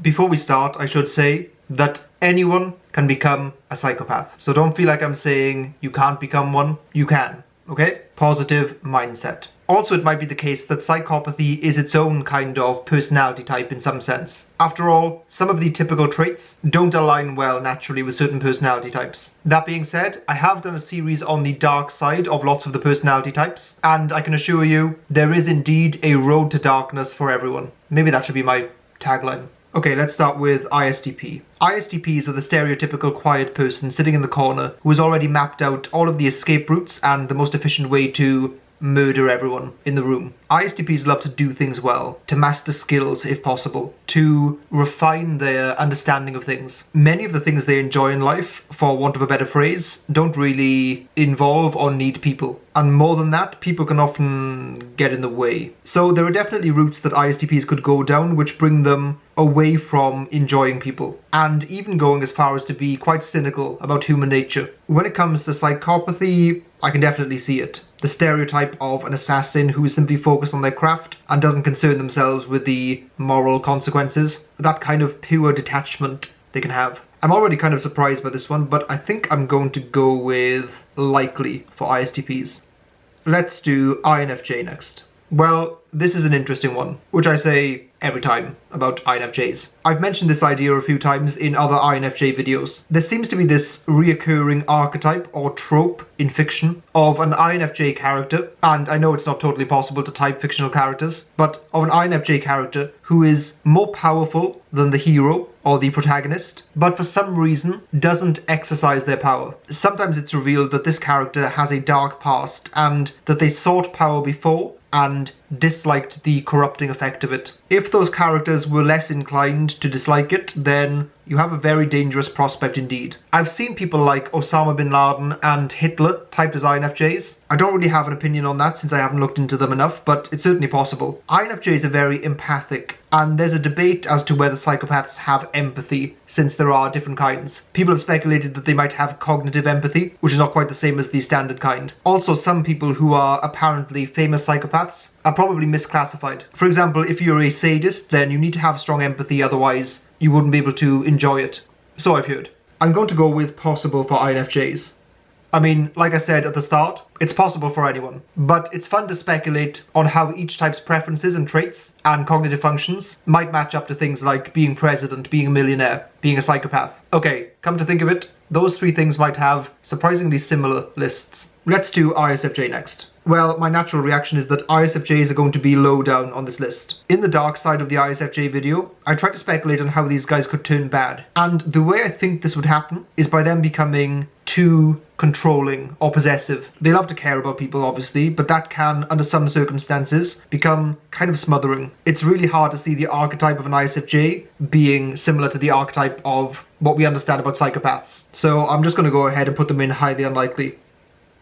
Before we start, I should say that anyone can become a psychopath. So don't feel like I'm saying you can't become one. You can, okay? Positive mindset. Also, it might be the case that psychopathy is its own kind of personality type in some sense. After all, some of the typical traits don't align well naturally with certain personality types. That being said, I have done a series on the dark side of lots of the personality types, and I can assure you, there is indeed a road to darkness for everyone. Maybe that should be my tagline. Okay, let's start with ISTP. ISTPs are the stereotypical quiet person sitting in the corner who has already mapped out all of the escape routes and the most efficient way to murder everyone in the room. ISTPs love to do things well, to master skills if possible, to refine their understanding of things. Many of the things they enjoy in life, for want of a better phrase, don't really involve or need people. And more than that, people can often get in the way. So there are definitely routes that ISTPs could go down which bring them away from enjoying people, and even going as far as to be quite cynical about human nature. When it comes to psychopathy, I can definitely see it. The stereotype of an assassin who is simply focused on their craft and doesn't concern themselves with the moral consequences. That kind of pure detachment they can have. I'm already kind of surprised by this one, but I think I'm going to go with likely for ISTPs. Let's do INFJ next. Well, this is an interesting one, which I say every time about INFJs. I've mentioned this idea a few times in other INFJ videos. There seems to be this reoccurring archetype or trope in fiction of an INFJ character, and I know it's not totally possible to type fictional characters, but of an INFJ character who is more powerful than the hero or the protagonist, but for some reason doesn't exercise their power. Sometimes it's revealed that this character has a dark past and that they sought power before and disliked the corrupting effect of it. If those characters were less inclined to dislike it, then you have a very dangerous prospect indeed. I've seen people like Osama bin Laden and Hitler typed as INFJs. I don't really have an opinion on that since I haven't looked into them enough, but it's certainly possible. INFJs are very empathic, and there's a debate as to whether psychopaths have empathy, since there are different kinds. People have speculated that they might have cognitive empathy, which is not quite the same as the standard kind. Also, some people who are apparently famous psychopaths are probably misclassified. For example, if you're a sadist, then you need to have strong empathy, otherwise you wouldn't be able to enjoy it. So I've heard. I'm going to go with possible for INFJs. I mean, like I said at the start, it's possible for anyone, but it's fun to speculate on how each type's preferences and traits and cognitive functions might match up to things like being president, being a millionaire, being a psychopath. Okay, come to think of it, those three things might have surprisingly similar lists. Let's do ISFJ next. Well, my natural reaction is that ISFJs are going to be low down on this list. In the dark side of the ISFJ video, I tried to speculate on how these guys could turn bad. And the way I think this would happen is by them becoming too controlling or possessive. They love to care about people, obviously, but that can, under some circumstances, become kind of smothering. It's really hard to see the archetype of an ISFJ being similar to the archetype of what we understand about psychopaths. So I'm just going to go ahead and put them in highly unlikely.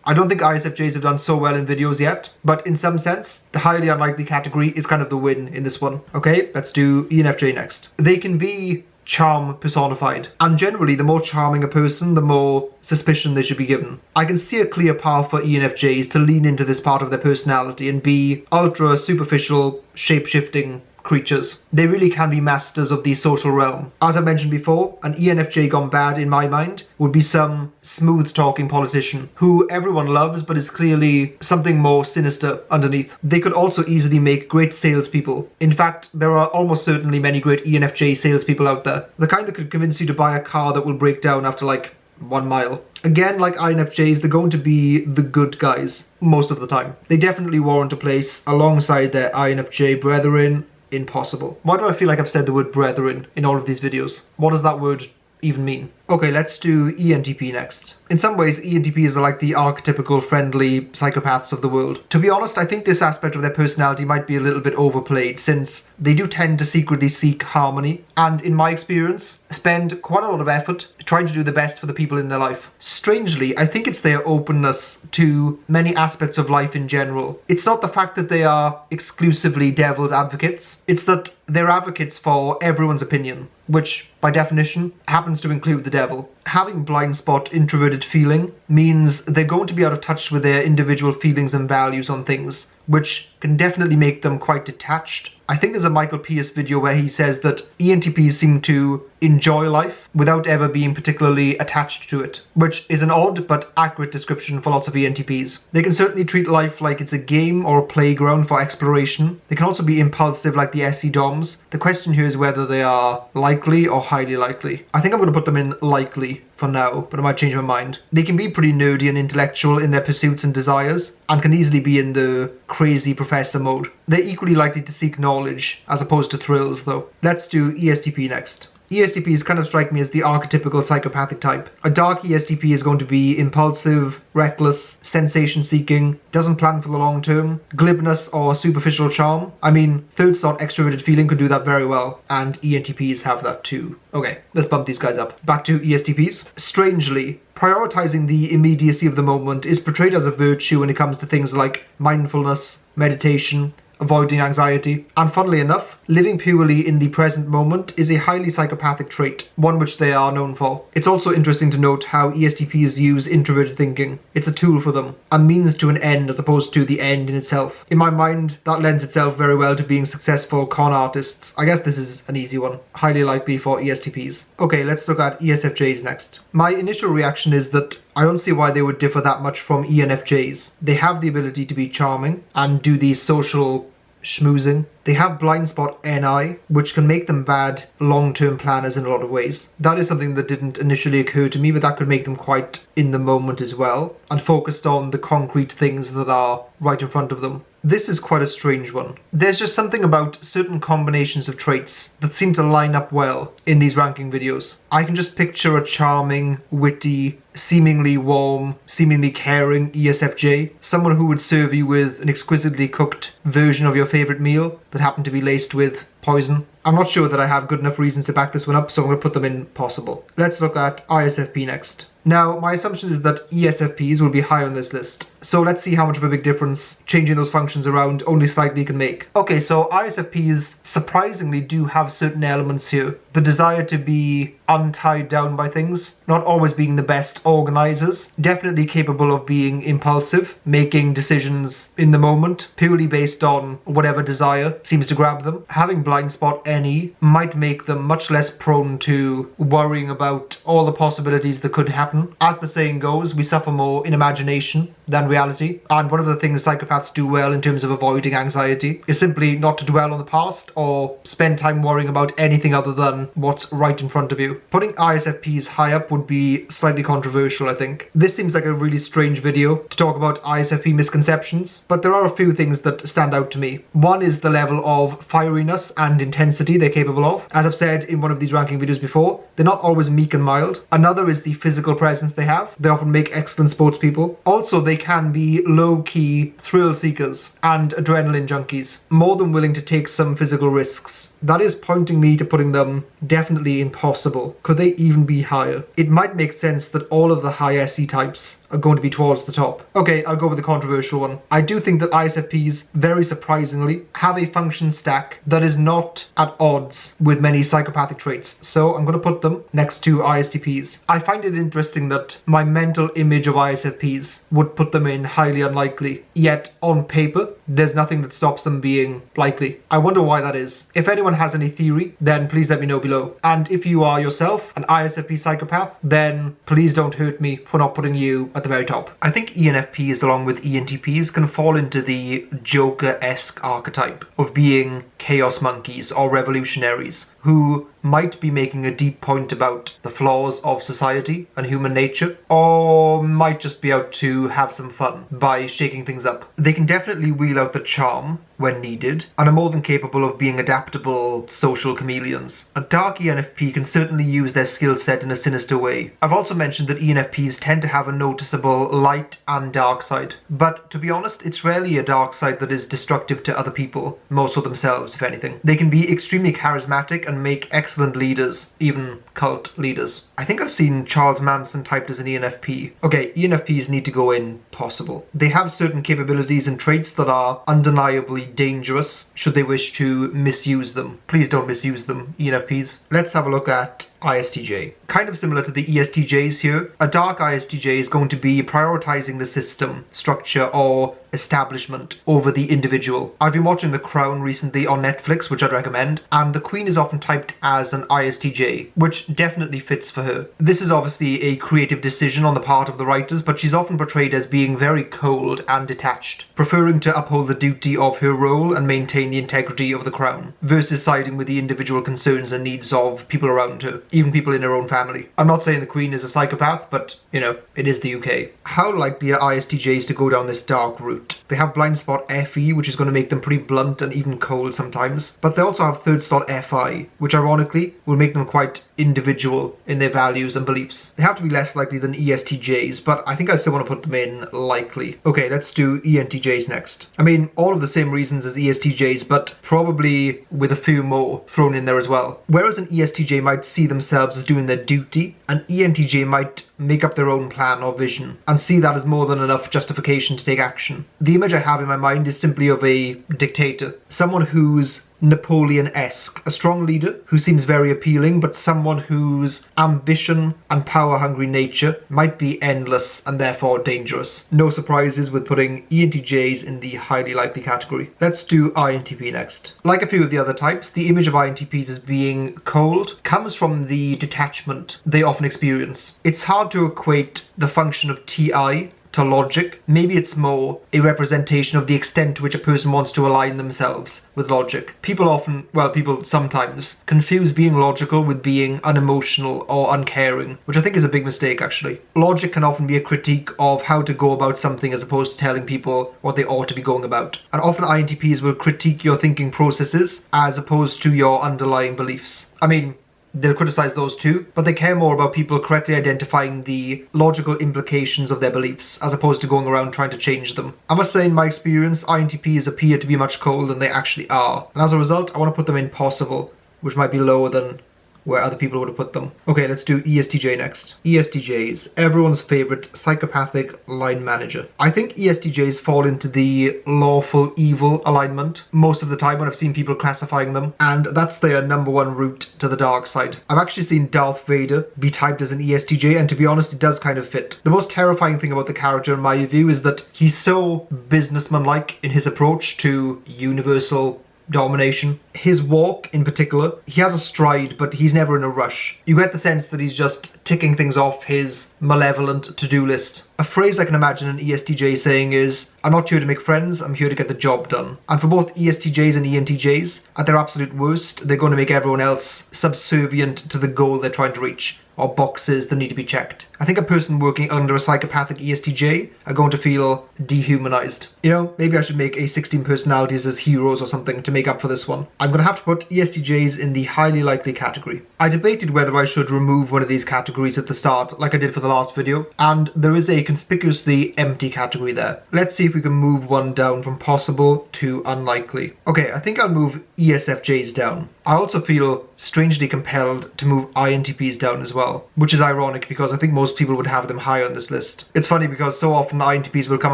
I don't think ISFJs have done so well in videos yet, but in some sense, the highly unlikely category is kind of the win in this one. Okay, let's do ENFJ next. They can be charm personified, and generally the more charming a person, the more suspicion they should be given. I can see a clear path for ENFJs to lean into this part of their personality and be ultra superficial, shape-shifting creatures. They really can be masters of the social realm. As I mentioned before, an ENFJ gone bad in my mind would be some smooth-talking politician who everyone loves but is clearly something more sinister underneath. They could also easily make great salespeople. In fact, there are almost certainly many great ENFJ salespeople out there. The kind that could convince you to buy a car that will break down after like 1 mile. Again, like INFJs, they're going to be the good guys most of the time. They definitely warrant a place alongside their INFJ brethren. Impossible. Why do I feel like I've said the word brethren in all of these videos? What does that word even mean? Okay, let's do ENTP next. In some ways, ENTPs are like the archetypical friendly psychopaths of the world. To be honest, I think this aspect of their personality might be a little bit overplayed, since they do tend to secretly seek harmony, and in my experience, spend quite a lot of effort trying to do the best for the people in their life. Strangely, I think it's their openness to many aspects of life in general. It's not the fact that they are exclusively devil's advocates, it's that they're advocates for everyone's opinion, which, by definition, happens to include the devil. Having blind spot introverted feeling means they're going to be out of touch with their individual feelings and values on things, which can definitely make them quite detached I think there's a Michael Pierce video where he says that ENTPs seem to enjoy life without ever being particularly attached to it, which is an odd but accurate description for lots of ENTPs. They can certainly treat life like it's a game or a playground for exploration. They can also be impulsive like the SE DOMs. The question here is whether they are likely or highly likely. I think I'm going to put them in likely for now, but I might change my mind. They can be pretty nerdy and intellectual in their pursuits and desires, and can easily be in the crazy professor mode. They're equally likely to seek knowledge as opposed to thrills though. Let's do ESTP next. ESTPs kind of strike me as the archetypical psychopathic type. A dark ESTP is going to be impulsive, reckless, sensation-seeking, doesn't plan for the long term, glibness or superficial charm. I mean, third sort extroverted feeling could do that very well, and ENTPs have that too. Okay, let's bump these guys up. Back to ESTPs. Strangely, prioritizing the immediacy of the moment is portrayed as a virtue when it comes to things like mindfulness, meditation, avoiding anxiety, and funnily enough, living purely in the present moment is a highly psychopathic trait, one which they are known for. It's also interesting to note how ESTPs use introverted thinking. It's a tool for them, a means to an end as opposed to the end in itself. In my mind, that lends itself very well to being successful con artists. I guess this is an easy one, highly likely for ESTPs. Okay, let's look at ESFJs next. My initial reaction is that I don't see why they would differ that much from ENFJs. They have the ability to be charming and do the social schmoozing. They have blind spot NI, which can make them bad long-term planners in a lot of ways. That is something that didn't initially occur to me, but that could make them quite in the moment as well, and focused on the concrete things that are right in front of them. This is quite a strange one. There's just something about certain combinations of traits that seem to line up well in these ranking videos. I can just picture a charming, witty, seemingly warm, seemingly caring ESFJ, someone who would serve you with an exquisitely cooked version of your favourite meal that happened to be laced with poison. I'm not sure that I have good enough reasons to back this one up, so I'm going to put them in possible. Let's look at ISFP next. Now, my assumption is that ESFPs will be high on this list, so let's see how much of a big difference changing those functions around only slightly can make. Okay, so ISFPs surprisingly do have certain elements here. The desire to be untied down by things, not always being the best organisers, definitely capable of being impulsive, making decisions in the moment, purely based on whatever desire seems to grab them. Having blind spot NE might make them much less prone to worrying about all the possibilities that could happen. As the saying goes, we suffer more in imagination than reality, and one of the things psychopaths do well in terms of avoiding anxiety is simply not to dwell on the past or spend time worrying about anything other than what's right in front of you. Putting ISFPs high up would be slightly controversial, I think. This seems like a really strange video to talk about ISFP misconceptions, but there are a few things that stand out to me. One is the level of fieriness and intensity they're capable of. As I've said in one of these ranking videos before, they're not always meek and mild. Another is the physical presence they have. They often make excellent sports people. Also, they can be low-key thrill seekers and adrenaline junkies, more than willing to take some physical risks. That is pointing me to putting them definitely impossible. Could they even be higher? It might make sense that all of the high SE types are going to be towards the top. Okay, I'll go with the controversial one. I do think that ISFPs, very surprisingly, have a function stack that is not at odds with many psychopathic traits, so I'm going to put them next to ISTPs. I find it interesting that my mental image of ISFPs would put them in highly unlikely, yet on paper, there's nothing that stops them being likely. I wonder why that is. If anyone has any theory, then please let me know below. And if you are yourself an ISFP psychopath, then please don't hurt me for not putting you at the very top. I think ENFPs along with ENTPs can fall into the Joker-esque archetype of being chaos monkeys or revolutionaries who might be making a deep point about the flaws of society and human nature, or might just be out to have some fun by shaking things up. They can definitely wheel out the charm when needed, and are more than capable of being adaptable social chameleons. A dark ENFP can certainly use their skill set in a sinister way. I've also mentioned that ENFPs tend to have a noticeable light and dark side, but to be honest, it's rarely a dark side that is destructive to other people, more so themselves if anything. They can be extremely charismatic and make excellent leaders, even cult leaders. I think I've seen Charles Manson typed as an ENFP. Okay, ENFPs need to go in possible. They have certain capabilities and traits that are undeniably dangerous should they wish to misuse them. Please don't misuse them, ENFPs. Let's have a look at ISTJ. Kind of similar to the ESTJs here. A dark ISTJ is going to be prioritizing the system, structure, or establishment over the individual. I've been watching The Crown recently on Netflix, which I'd recommend, and the Queen is often typed as an ISTJ, which definitely fits for her. This is obviously a creative decision on the part of the writers, but she's often portrayed as being very cold and detached, preferring to uphold the duty of her role and maintain the integrity of the crown, versus siding with the individual concerns and needs of people around her, even people in her own family. I'm not saying the Queen is a psychopath, but, you know, it is the UK. How likely are ISTJs to go down this dark route? They have blind spot FE, which is going to make them pretty blunt and even cold sometimes, but they also have third slot FI, which ironically will make them quite individual in their values and beliefs. They have to be less likely than ESTJs, but I think I still want to put them in likely. Okay, let's do ENTJs next. I mean, all of the same reasons as ESTJs, but probably with a few more thrown in there as well. Whereas an ESTJ might see themselves as doing their duty, an ENTJ might make up their own plan or vision and see that as more than enough justification to take action. The image I have in my mind is simply of a dictator, someone who's Napoleon-esque, a strong leader who seems very appealing, but someone whose ambition and power-hungry nature might be endless and therefore dangerous. No surprises with putting ENTJs in the highly likely category. Let's do INTP next. Like a few of the other types, the image of INTPs as being cold comes from the detachment they often experience. It's hard to equate the function of TI to logic. Maybe it's more a representation of the extent to which a person wants to align themselves with logic. People sometimes confuse being logical with being unemotional or uncaring, which I think is a big mistake actually. Logic can often be a critique of how to go about something as opposed to telling people what they ought to be going about. And often INTPs will critique your thinking processes as opposed to your underlying beliefs. I mean, they'll criticize those too, but they care more about people correctly identifying the logical implications of their beliefs, as opposed to going around trying to change them. I must say, in my experience, INTPs appear to be much colder than they actually are, and as a result, I want to put them in possible, which might be lower than where other people would have put them. Okay, let's do ESTJ next. ESTJs, everyone's favorite psychopathic line manager. I think ESTJs fall into the lawful evil alignment most of the time when I've seen people classifying them, and that's their number one route to the dark side. I've actually seen Darth Vader be typed as an ESTJ, and to be honest, it does kind of fit. The most terrifying thing about the character in my view is that he's so businessman-like in his approach to universal domination. His walk in particular, he has a stride, but he's never in a rush. You get the sense that he's just ticking things off his malevolent to-do list. A phrase I can imagine an ESTJ saying is, "I'm not here to make friends, I'm here to get the job done." And for both ESTJs and ENTJs, at their absolute worst, they're going to make everyone else subservient to the goal they're trying to reach, or boxes that need to be checked. I think a person working under a psychopathic ESTJ are going to feel dehumanized. You know, maybe I should make a 16 personalities as heroes or something to make up for this one. I'm going to have to put ESTJs in the highly likely category. I debated whether I should remove one of these categories at the start, like I did for the last video, and there is a conspicuously empty category there. Let's see if we can move one down from possible to unlikely. Okay, I think I'll move ESFJs down. I also feel strangely compelled to move INTPs down as well, which is ironic because I think most people would have them high on this list. It's funny because so often INTPs will come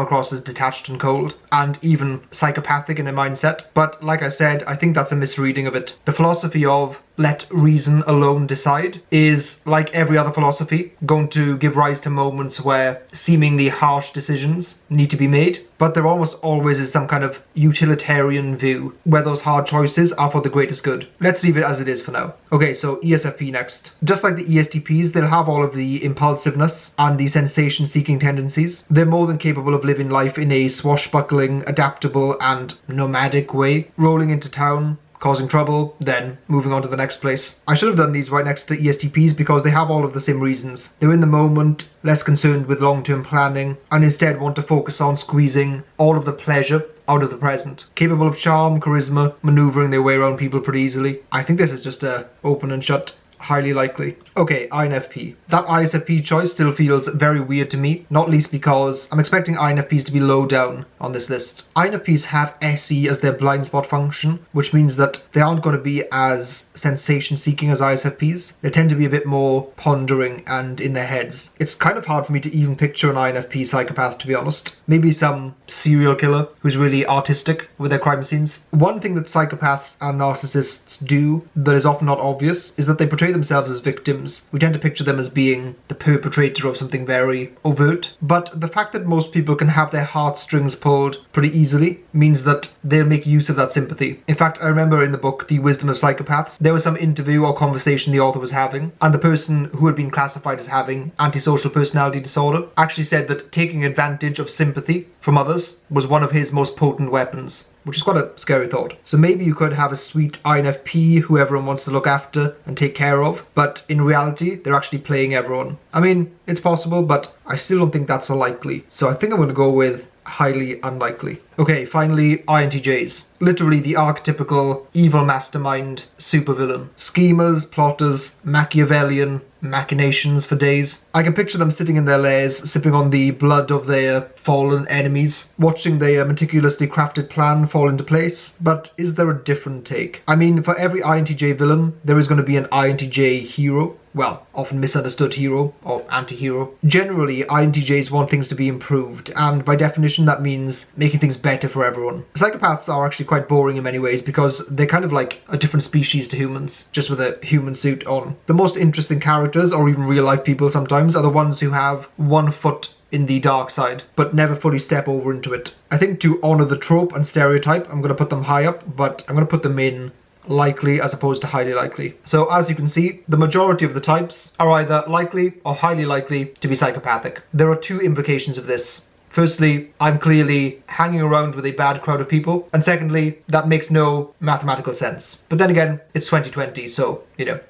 across as detached and cold, and even psychopathic in their mindset, but like I said, I think that's a misreading of it. The philosophy of let reason alone decide is, like every other philosophy, going to give rise to moments where seemingly harsh decisions need to be made, but there almost always is some kind of utilitarian view where those hard choices are for the greatest good. Let's leave it as it is for now. Okay, so ESFP next. Just like the ESTPs, they'll have all of the impulsiveness and the sensation-seeking tendencies. They're more than capable of living life in a swashbuckling, adaptable, and nomadic way, rolling into town, causing trouble, then moving on to the next place. I should have done these right next to ESTPs because they have all of the same reasons. They're in the moment, less concerned with long-term planning, and instead want to focus on squeezing all of the pleasure out of the present. Capable of charm, charisma, maneuvering their way around people pretty easily. I think this is just a open and shut highly likely. Okay, INFP. That ISFP choice still feels very weird to me, not least because I'm expecting INFPs to be low down on this list. INFPs have SE as their blind spot function, which means that they aren't going to be as sensation-seeking as ISFPs. They tend to be a bit more pondering and in their heads. It's kind of hard for me to even picture an INFP psychopath, to be honest. Maybe some serial killer who's really artistic with their crime scenes. One thing that psychopaths and narcissists do that is often not obvious is that they portray portray themselves as victims, we tend to picture them as being the perpetrator of something very overt. But the fact that most people can have their heartstrings pulled pretty easily means that they'll make use of that sympathy. In fact, I remember in the book The Wisdom of Psychopaths, there was some interview or conversation the author was having, and the person who had been classified as having antisocial personality disorder actually said that taking advantage of sympathy from others was one of his most potent weapons, which is quite a scary thought. So maybe you could have a sweet INFP who everyone wants to look after and take care of, but in reality, they're actually playing everyone. I mean, it's possible, but I still don't think that's likely. So I think I'm going to go with highly unlikely. Okay, finally, INTJs. Literally the archetypical evil mastermind supervillain. Schemers, plotters, Machiavellian machinations for days. I can picture them sitting in their lairs, sipping on the blood of their fallen enemies, watching their meticulously crafted plan fall into place. But is there a different take? I mean, for every INTJ villain, there is going to be an INTJ hero. Well, often misunderstood hero or anti-hero. Generally, INTJs want things to be improved, and by definition that means making things better for everyone. Psychopaths are actually quite boring in many ways because they're kind of like a different species to humans, just with a human suit on. The most interesting characters, or even real-life people sometimes, are the ones who have one foot in the dark side, but never fully step over into it. I think to honour the trope and stereotype, I'm going to put them high up, but I'm going to put them in likely as opposed to highly likely. So as you can see, the majority of the types are either likely or highly likely to be psychopathic. There are two implications of this. Firstly, I'm clearly hanging around with a bad crowd of people, and secondly, that makes no mathematical sense. But then again, it's 2020, so,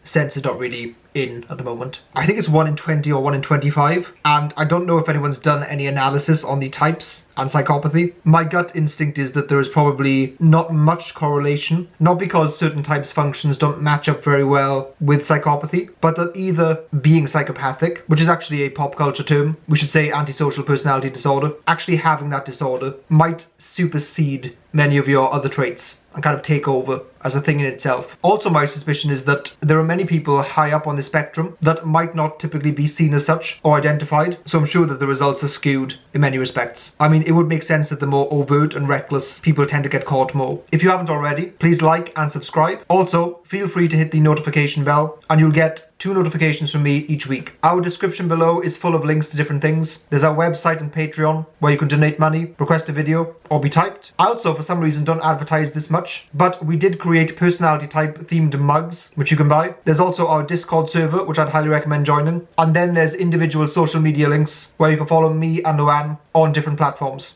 sense is not really in at the moment. I think it's 1 in 20 or 1 in 25, and I don't know if anyone's done any analysis on the types and psychopathy. My gut instinct is that there is probably not much correlation, not because certain types' functions don't match up very well with psychopathy, but that either being psychopathic, which is actually a pop culture term, we should say antisocial personality disorder, actually having that disorder might supersede many of your other traits and kind of take over as a thing in itself. Also, my suspicion is that there are many people high up on the spectrum that might not typically be seen as such or identified, so I'm sure that the results are skewed in many respects. I mean, it would make sense that the more overt and reckless people tend to get caught more. If you haven't already, please like and subscribe. Also, feel free to hit the notification bell and you'll get 2 notifications from me each week. Our description below is full of links to different things. There's our website and Patreon where you can donate money, request a video, or be typed. I also, for some reason, don't advertise this much, but we did create personality type themed mugs, which you can buy. There's also our Discord server, which I'd highly recommend joining. And then there's individual social media links where you can follow me and Luan on different platforms.